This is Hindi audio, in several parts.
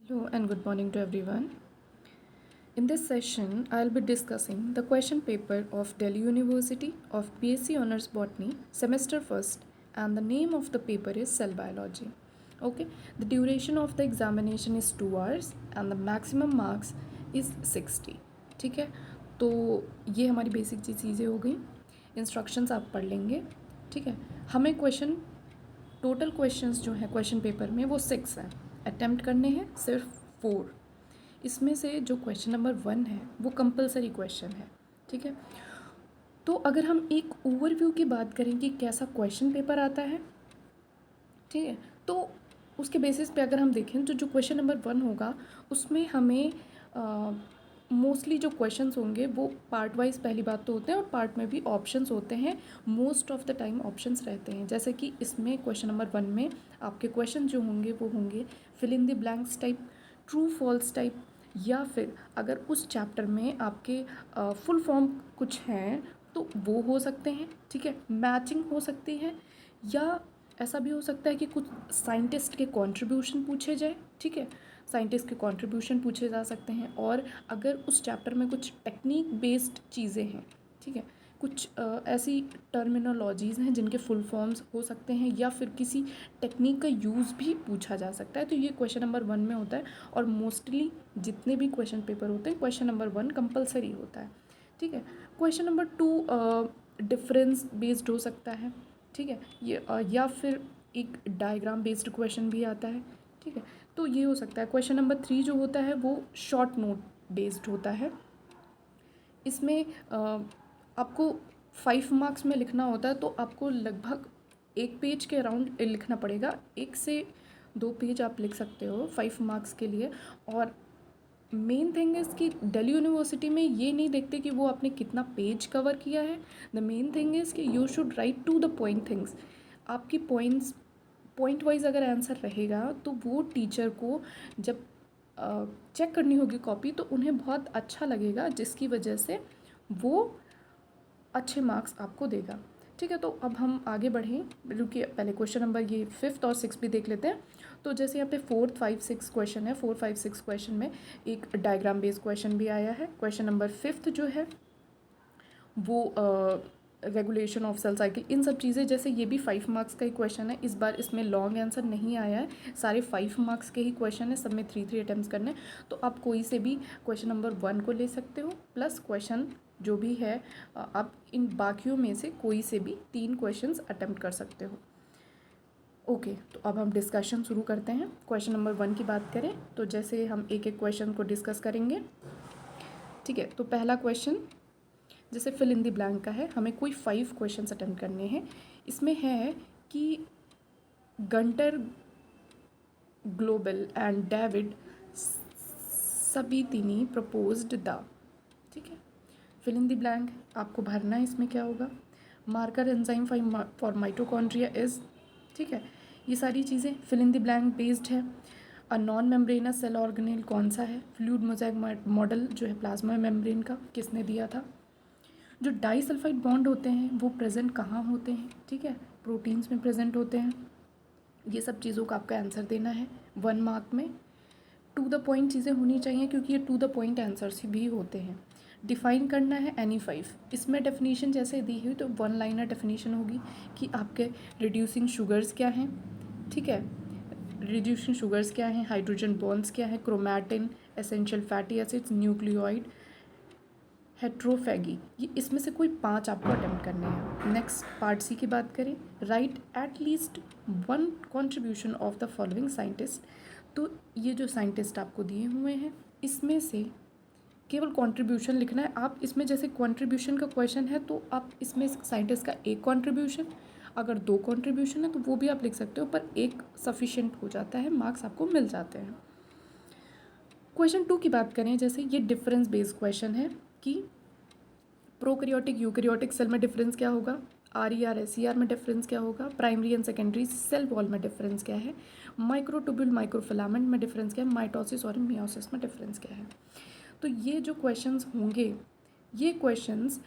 Hello and good morning to everyone. In this session, I'll be discussing the question paper of Delhi University of BSc Honors Botany, semester first, and the name of the paper is Cell Biology. Okay, the duration of the examination is 2 hours and the maximum marks is 60. ठीक है, तो ये हमारी बेसिक चीज़ें हो गई. इंस्ट्रक्शंस आप पढ़ लेंगे. ठीक है, हमें टोटल क्वेश्चंस जो है क्वेश्चन पेपर में वो 6 हैं. अटेम्प्ट करने हैं सिर्फ 4. इसमें से जो क्वेश्चन नंबर 1 है वो कंपलसरी क्वेश्चन है. ठीक है, तो अगर हम एक ओवरव्यू की बात करें कि कैसा क्वेश्चन पेपर आता है, ठीक है, तो उसके बेसिस पे अगर हम देखें तो जो क्वेश्चन नंबर 1 होगा उसमें हमें मोस्टली जो क्वेश्चंस होंगे वो पार्ट वाइज पहली बात तो होते हैं और पार्ट में भी ऑप्शंस होते हैं. Most of the time options रहते हैं. जैसे कि इसमें क्वेश्चन नंबर 1 में आपके क्वेश्चन जो होंगे वो होंगे fill in the blanks type, true false type, या फिर अगर उस चैप्टर में आपके फुल फॉर्म कुछ हैं तो वो हो सकते हैं. ठीक है, मैचिंग हो सकती है, या ऐसा भी हो सकता है कि कुछ साइंटिस्ट के कंट्रीब्यूशन पूछे जाए. ठीक है, साइंटिस्ट के कंट्रीब्यूशन पूछे जा सकते हैं. और अगर उस चैप्टर में कुछ टेक्निक बेस्ड चीज़ें हैं, ठीक है, कुछ ऐसी टर्मिनोलॉजीज़ हैं जिनके फुल फॉर्म्स हो सकते हैं, या फिर किसी टेक्निक का यूज़ भी पूछा जा सकता है, तो ये क्वेश्चन नंबर 1 में होता है. और मोस्टली जितने भी क्वेश्चन पेपर होते हैं क्वेश्चन नंबर 1 कंपलसरी होता है. ठीक है, क्वेश्चन नंबर 2 डिफरेंस बेस्ड हो सकता है. ठीक है, ये या फिर एक डायग्राम बेस्ड क्वेश्चन भी आता है. ठीक है, तो ये हो सकता है. क्वेश्चन नंबर 3 जो होता है वो शॉर्ट नोट बेस्ड होता है. इसमें आपको 5 मार्क्स में लिखना होता है, तो आपको लगभग 1 पेज के अराउंड लिखना पड़ेगा. 1 से 2 पेज आप लिख सकते हो 5 मार्क्स के लिए. और मेन थिंग इज़ कि दिल्ली यूनिवर्सिटी में ये नहीं देखते कि वो आपने कितना पेज कवर किया है. द मेन थिंग इज़ कि you should write to the point things. आपकी पॉइंट वाइज अगर आंसर रहेगा तो वो टीचर को जब चेक करनी होगी कॉपी तो उन्हें बहुत अच्छा लगेगा, जिसकी वजह से वो अच्छे मार्क्स आपको देगा. ठीक है, तो अब हम आगे बढ़ें. रुकिए, पहले क्वेश्चन नंबर ये 5th और 6th भी देख लेते हैं. तो जैसे यहाँ पे 4th 5 6 क्वेश्चन है. 4 5 6 क्वेश्चन में एक डायग्राम बेस्ड क्वेश्चन भी आया है. क्वेश्चन नंबर 5th जो है वो रेगुलेशन ऑफ सेल साइकिल, इन सब चीज़ें, जैसे ये भी 5 मार्क्स का ही क्वेश्चन है. इस बार इसमें लॉन्ग आंसर नहीं आया है, सारे 5 मार्क्स के ही क्वेश्चन है. सब में 3 अटैम्प्ट करने. तो आप कोई से भी क्वेश्चन नंबर 1 को ले सकते हो, प्लस क्वेश्चन जो भी है आप इन बाकियों में से कोई से भी 3 क्वेश्चंस अटैम्प्ट कर सकते हो. ओके, तो अब हम डिस्कशन शुरू करते हैं. क्वेश्चन नंबर 1 की बात करें तो जैसे हम एक एक क्वेश्चन को डिस्कस करेंगे. ठीक है, तो पहला क्वेश्चन जैसे फिल इन द ब्लैंक का है, हमें कोई 5 क्वेश्चंस अटेम्प्ट करने हैं. इसमें है कि Gunter Blobel and David Sabatini proposed the. ठीक है, फिल इन द ब्लैंक आपको भरना है. इसमें क्या होगा? Marker enzyme for mitochondria is. ठीक है, ये सारी चीज़ें fill in the blank based है. A non membranous cell organelle कौन सा है? फ्लूइड मोज़ेक मॉडल जो है प्लाज्मा मेम्ब्रेन का, किसने दिया था? जो डाइसल्फाइड बॉन्ड होते हैं वो प्रेजेंट कहाँ होते हैं? ठीक है, प्रोटीन्स में प्रेजेंट होते हैं. ये सब चीज़ों का आपका आंसर देना है 1 मार्क में. टू द पॉइंट चीज़ें होनी चाहिए क्योंकि ये टू द पॉइंट आंसर्स भी होते हैं. डिफाइन करना है NE5. इसमें डेफिनेशन जैसे दी हुई तो 1 लाइनर डेफिनेशन होगी कि आपके रिड्यूसिंग शुगर्स क्या हैं. ठीक है, रिड्यूसिंग शुगर्स क्या हैं, हाइड्रोजन बॉन्ड्स क्या हैं, chromatin, essential fatty acids, nucleoid, heterophagy. ये इसमें से कोई 5 आपको अटेम्प्ट करने हैं. नेक्स्ट पार्ट सी की बात करें, right at least 1 contribution of the following scientist. तो ये जो साइंटिस्ट आपको दिए हुए हैं इसमें से केवल कंट्रीब्यूशन लिखना है. आप इसमें जैसे कंट्रीब्यूशन का क्वेश्चन है तो आप इसमें साइंटिस्ट का एक कंट्रीब्यूशन, अगर 2 कंट्रीब्यूशन है तो वो भी आप लिख सकते हो, पर एक सफिशिएंट हो जाता है, मार्क्स आपको मिल जाते हैं. क्वेश्चन 2 की बात करें, जैसे ये डिफरेंस बेस्ड क्वेश्चन है कि प्रोकैरियोटिक यूकैरियोटिक सेल में डिफरेंस क्या होगा, RER SER में डिफरेंस क्या होगा, primary and secondary cell wall में डिफरेंस क्या है, माइक्रोट्यूब्यूल माइक्रोफिलामेंट में डिफरेंस क्या है, माइटोसिस और मियोसिस में डिफरेंस क्या है. तो ये जो क्वेश्चंस होंगे ये क्वेश्चंस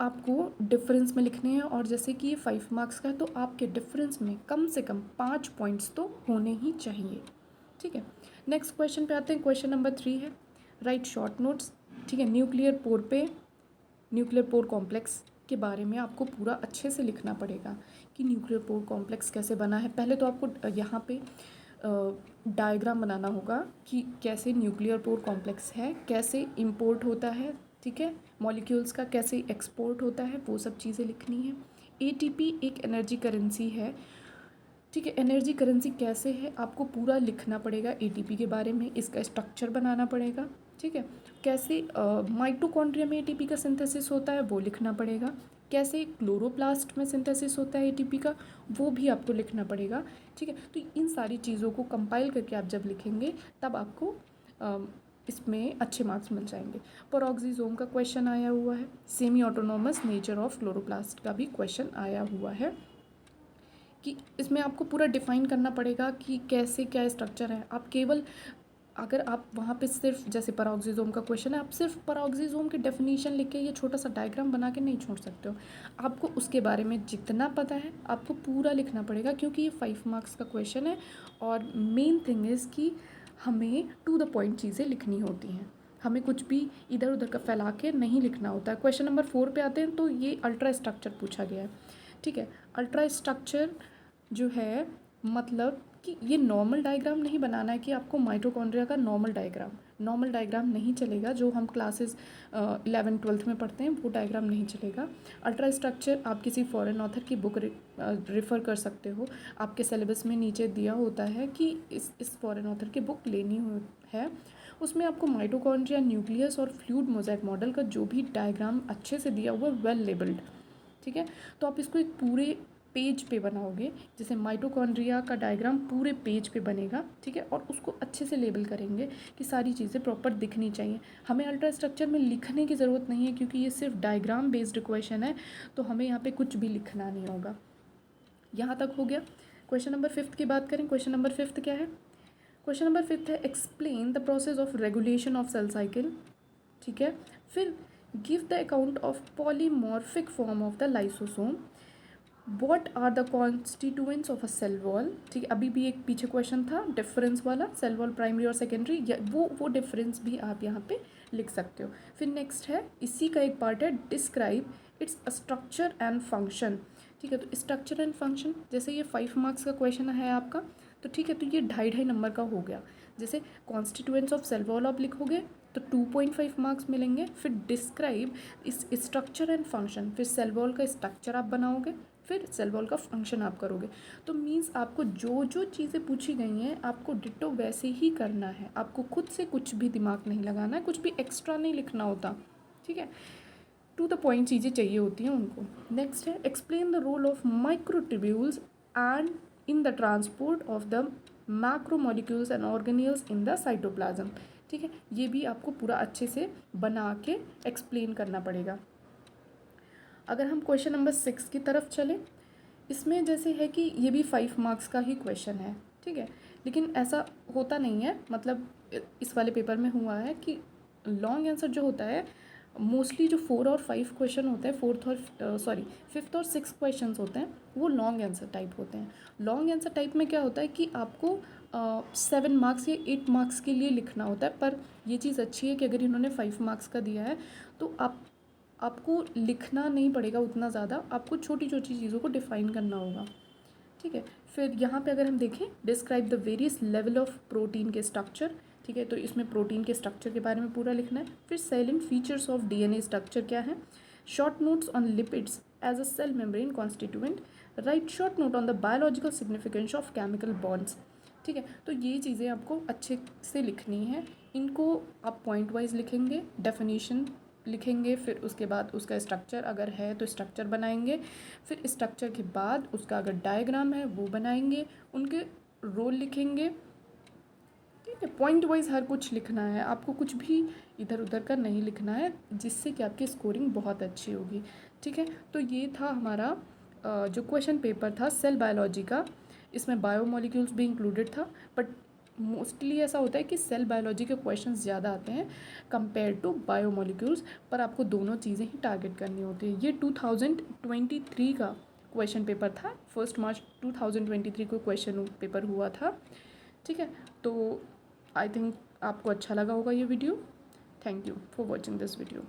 आपको डिफरेंस में लिखने हैं. और जैसे कि ये 5 मार्क्स का है तो आपके डिफरेंस में कम से कम 5 पॉइंट्स तो होने ही चाहिए. ठीक है, नेक्स्ट क्वेश्चन पे आते हैं। क्वेश्चन नंबर 3 है राइट शॉर्ट नोट्स। ठीक है, न्यूक्लियर पोर पे न्यूक्लियर पोर कॉम्प्लेक्स के बारे में आपको पूरा अच्छे से लिखना पड़ेगा कि न्यूक्लियर पोर कॉम्प्लेक्स कैसे बना है। पहले तो आपको यहाँ पे डायग्राम बनाना होगा कि कैसे न्यूक्लियर पोर कॉम्प्लेक्स है, कैसे इंपोर्ट होता है, ठीक है, मॉलिक्यूल्स का कैसे एक्सपोर्ट होता है, वो सब चीज़ें लिखनी है। एटीपी एक एनर्जी करेंसी है। ठीक है, एनर्जी करेंसी कैसे है आपको पूरा लिखना पड़ेगा एटीपी के बारे में, इसका स्ट्रक्चर बनाना पड़ेगा। ठीक है, कैसे माइटोकॉन्ड्रिया में एटीपी का सिंथेसिस होता है वो लिखना पड़ेगा, कैसे क्लोरोप्लास्ट में सिंथेसिस होता है एटीपी का वो भी आपको लिखना पड़ेगा। ठीक है, तो इन सारी चीज़ों को कंपाइल करके आप जब लिखेंगे तब आपको इसमें अच्छे मार्क्स मिल जाएंगे। पेरोक्सीसोम का क्वेश्चन आया हुआ है, semi autonomous nature of chloroplast का भी क्वेश्चन आया हुआ है कि इसमें आपको पूरा डिफाइन करना पड़ेगा कि कैसे क्या स्ट्रक्चर है। आप केवल अगर आप वहाँ पे सिर्फ जैसे पेरोक्सीसोम का क्वेश्चन है, आप सिर्फ पेरोक्सीसोम की डेफिनेशन लिख के ये छोटा सा डायग्राम बना के नहीं छोड़ सकते हो। आपको उसके बारे में जितना पता है आपको पूरा लिखना पड़ेगा, क्योंकि ये 5 मार्क्स का क्वेश्चन है। और मेन थिंग इज़ कि हमें टू द पॉइंट चीज़ें लिखनी होती हैं, हमें कुछ भी इधर उधर का फैला के नहीं लिखना होता है। क्वेश्चन नंबर 4 पे आते हैं तो ये अल्ट्रा स्ट्रक्चर पूछा गया है। ठीक है, अल्ट्रा स्ट्रक्चर जो है मतलब कि ये नॉर्मल डायग्राम नहीं बनाना है कि आपको माइटोकॉन्ड्रिया का नॉर्मल डायग्राम नहीं चलेगा, जो हम क्लासेस 11th-12th में पढ़ते हैं वो डायग्राम नहीं चलेगा। अल्ट्रा स्ट्रक्चर आप किसी फॉरेन ऑथर की बुक रेफ़र कर सकते हो, आपके सिलेबस में नीचे दिया होता है कि इस फॉरेन ऑथर की बुक लेनी है। उसमें आपको माइटोकॉन्ड्रिया, न्यूक्लियस और फ्लूइड मोज़ेक मॉडल का जो भी डायग्राम अच्छे से दिया हुआ है वेल लेबल्ड। ठीक है, तो आप इसको एक पूरे पेज पे बनाओगे, जैसे माइटोकॉन्ड्रिया का डायग्राम पूरे पेज पे बनेगा। ठीक है, और उसको अच्छे से लेबल करेंगे कि सारी चीज़ें प्रॉपर दिखनी चाहिए। हमें अल्ट्रा स्ट्रक्चर में लिखने की ज़रूरत नहीं है, क्योंकि ये सिर्फ डायग्राम बेस्ड क्वेश्चन है, तो हमें यहाँ पे कुछ भी लिखना नहीं होगा। यहाँ तक हो गया। क्वेश्चन नंबर 5 की बात करें। क्वेश्चन नंबर 5 क्या है? क्वेश्चन नंबर 5 है explain the process of regulation of cell cycle. ठीक है, फिर give the account of polymorphic form of the lysosome. What are the constituents of a cell wall. ठीक है, अभी भी एक पीछे क्वेश्चन था डिफरेंस वाला, सेल वॉल प्राइमरी और सेकेंडरी, वो डिफरेंस भी आप यहाँ पे लिख सकते हो। फिर नेक्स्ट है, इसी का एक पार्ट है describe its structure and function. ठीक है, तो स्ट्रक्चर एंड फंक्शन, जैसे ये 5 मार्क्स का क्वेश्चन है आपका, तो ठीक है, तो ये 2.5 नंबर का हो गया। जैसे कॉन्स्टिट्यूएंट्स ऑफ सेल वॉल आप लिखोगे तो 2.5 मार्क्स मिलेंगे। फिर डिस्क्राइब इस स्ट्रक्चर एंड फंक्शन, फिर सेल वॉल का स्ट्रक्चर आप बनाओगे, फिर सेल वॉल का फंक्शन आप करोगे। तो मीन्स आपको जो जो चीज़ें पूछी गई हैं आपको डिट्टो वैसे ही करना है, आपको खुद से कुछ भी दिमाग नहीं लगाना है, कुछ भी एक्स्ट्रा नहीं लिखना होता। ठीक है, टू द पॉइंट चीज़ें चाहिए होती हैं उनको। नेक्स्ट है explain the role of microtubules and in the transport of the macromolecules and organelles in the cytoplasm. ठीक है, ये भी आपको पूरा अच्छे से बना के एक्सप्लेन करना पड़ेगा। अगर हम क्वेश्चन नंबर 6 की तरफ चलें, इसमें जैसे है कि ये भी 5 मार्क्स का ही क्वेश्चन है। ठीक है, लेकिन ऐसा होता नहीं है, मतलब इस वाले पेपर में हुआ है कि लॉन्ग आंसर जो होता है मोस्टली जो 4 और 5 क्वेश्चन होते हैं, 5th और 6th क्वेश्चन होते हैं वो लॉन्ग आंसर टाइप होते हैं। लॉन्ग आंसर टाइप में क्या होता है कि आपको 7 मार्क्स या 8 मार्क्स के लिए लिखना होता है, पर ये चीज़ अच्छी है कि अगर इन्होंने 5 मार्क्स का दिया है तो आपको लिखना नहीं पड़ेगा उतना ज़्यादा, आपको छोटी छोटी चीज़ों को डिफ़ाइन करना होगा। ठीक है, फिर यहाँ पे अगर हम देखें describe the various level of protein के स्ट्रक्चर। ठीक है, तो इसमें प्रोटीन के स्ट्रक्चर के बारे में पूरा लिखना है। फिर salient features of DNA structure क्या है। Short notes on lipids as a cell membrane constituent. Write short note on the biological significance of chemical bonds. ठीक है, तो ये चीज़ें आपको अच्छे से लिखनी है, इनको आप पॉइंट वाइज लिखेंगे, डेफिनेशन लिखेंगे, फिर उसके बाद उसका स्ट्रक्चर अगर है तो स्ट्रक्चर बनाएंगे, फिर स्ट्रक्चर के बाद उसका अगर डायग्राम है वो बनाएंगे, उनके रोल लिखेंगे। ठीक है, पॉइंट वाइज हर कुछ लिखना है, आपको कुछ भी इधर उधर का नहीं लिखना है, जिससे कि आपकी स्कोरिंग बहुत अच्छी होगी। ठीक है, तो ये था हमारा जो क्वेश्चन पेपर था सेल बायोलॉजी का। इसमें बायोमोलिक्यूल्स भी इंक्लूडेड था, बट मोस्टली ऐसा होता है कि सेल बायोलॉजी के क्वेश्चंस ज़्यादा आते हैं कंपेयर टू बायोमोलिक्यूल्स, पर आपको दोनों चीज़ें ही टारगेट करनी होती है। ये 2023 का क्वेश्चन पेपर था, 1 मार्च 2023 को क्वेश्चन पेपर हुआ था। ठीक है, तो आई थिंक आपको अच्छा लगा होगा ये video. Thank you for watching this video.